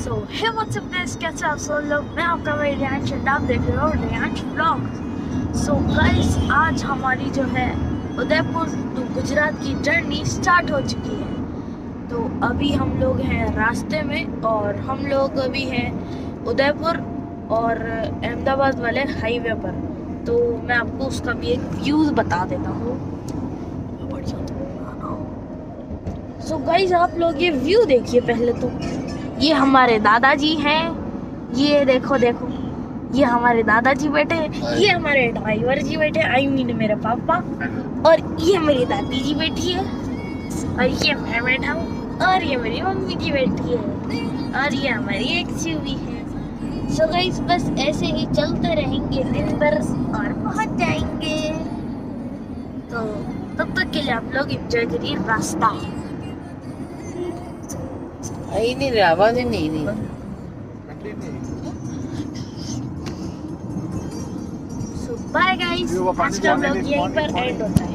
सो hey what's up guys, कैसे आप सब लोग। मैं आपका भाई रियांश, आप देख रहे हो रियांश व्लॉग। सो गाइस, आज हमारी जो है उदयपुर टू गुजरात की जर्नी स्टार्ट हो चुकी है। तो अभी हम लोग हैं रास्ते में और हम लोग अभी हैं उदयपुर और अहमदाबाद वाले हाईवे पर। तो मैं आपको उसका भी एक व्यूज बता देता हूँ। सो गाइस, आप लोग ये व्यू देखिए पहले तो। ये हमारे दादाजी हैं, ये देखो देखो, ये हमारे दादाजी बैठे हैं, ये हमारे ड्राइवर जी बैठे, आई मीन मेरे पापा, और ये मेरी दादी जी बैठी है, और ये मैं बैठा हूँ, और ये मेरी मम्मी जी बैठी है, और ये हमारी एक्सयूवी है। सो गाइस, बस ऐसे ही चलते रहेंगे दिन भर और पहुंच जाएंगे। तो तब तक के लिए आप लोग एंजॉय करिए रास्ता। आई नहीं रही, आवाज ही नहीं रही। सो बाय गाइस, आज का व्लॉग यहीं पर एंड होता है।